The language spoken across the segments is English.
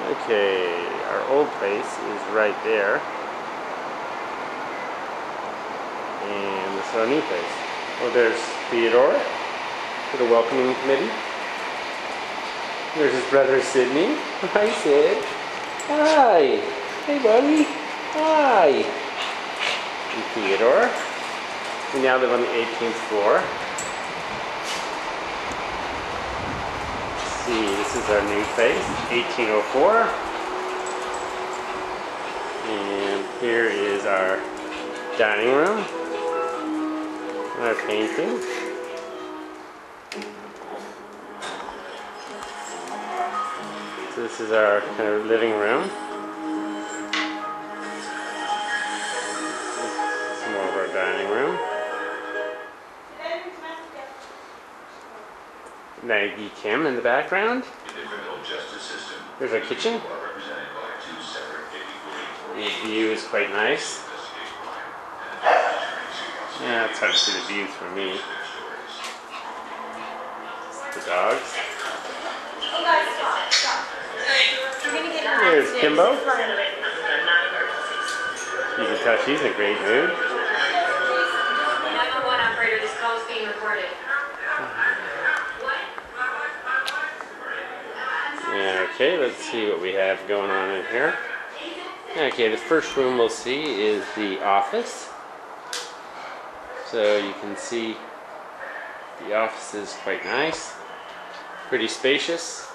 Okay, our old place is right there. And this is our new place. Oh, there's Theodore for the welcoming committee. There's his brother Sydney. Hi, Sid. Hi. Hey, buddy. Hi. And Theodore. We now live on the 18th floor. Let's see, this is our new place, 1804. And here is our dining room. Our painting. So this is our kind of living room. Some more of our dining room. Maggie Kim in the background. There's our kitchen. The view is quite nice. Yeah, it's hard to see the view for me. The dogs. There's Kimbo. You can tell she's in a great mood. 911 operator, this call is being recorded. Yeah, okay, let's see what we have going on in here. Okay, the first room we'll see is the office. So you can see the office is quite nice, pretty spacious.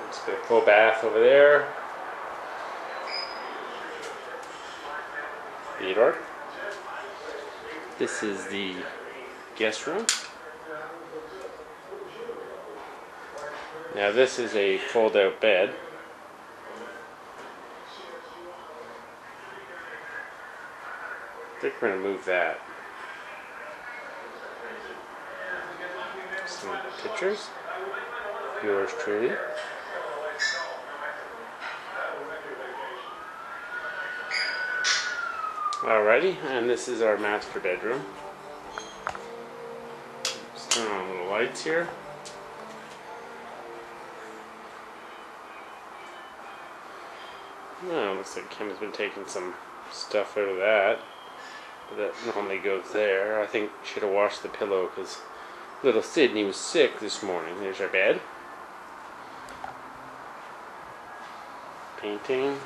It's got a full bath over there. Theodore. This is the guest room. Now this is a fold-out bed. I think we're going to move that. Some pictures. Yours truly. Alrighty, and this is our master bedroom. Let's turn on little lights here. Oh, looks like Kim's been taking some stuff out of that. That normally goes there. I think she should have washed the pillow because little Sydney was sick this morning. There's our bed. Painting.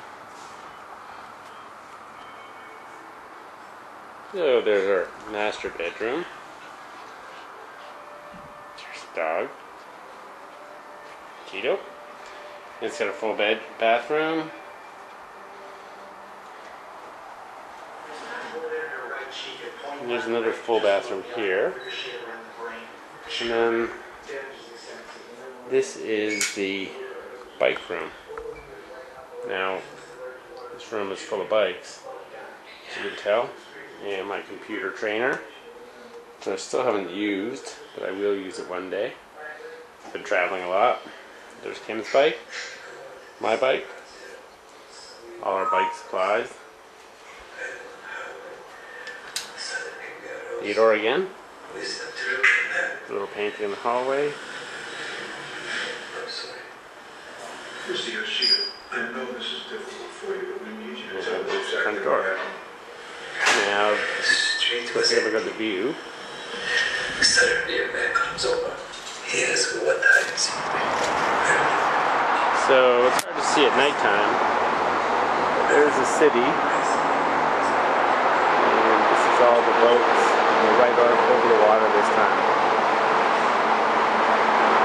So there's our master bedroom. There's the dog. Tito. It's got a full bed bathroom. And there's another full bathroom here. And then this is the bike room. Now, this room is full of bikes, as you can tell. And my computer trainer, which I still haven't used, but I will use it one day. I've been traveling a lot. There's Kim's bike, my bike, all our bike supplies. Theodore again. A little painting in the hallway. I know this is difficult for you, but we need you to tell us the front door. Now, let's take a look at the view. Saturday, a man comes over. He asks what time is it? So it's hard to see at nighttime. There's the city. And this is all the boats. We're right over the water this time.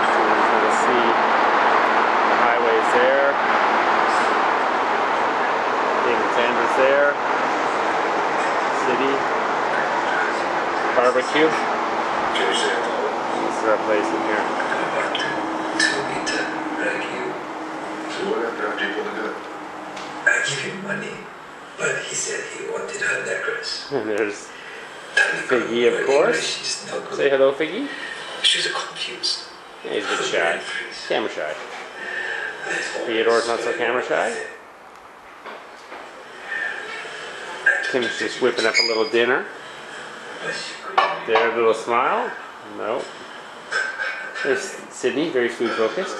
So you can kind of see the highways there. David Sanders there. City. Barbecue. This is our place in here. So what after I people to do? I give him money, but he said he wanted her necklace. And there's Figgy, of course. Say hello, Figgy. She's confused. Yeah, he's a bit shy. Camera shy. Theodore's not so camera shy. Tim's just whipping up a little dinner. There, a little smile. No. There's Sydney, very food focused.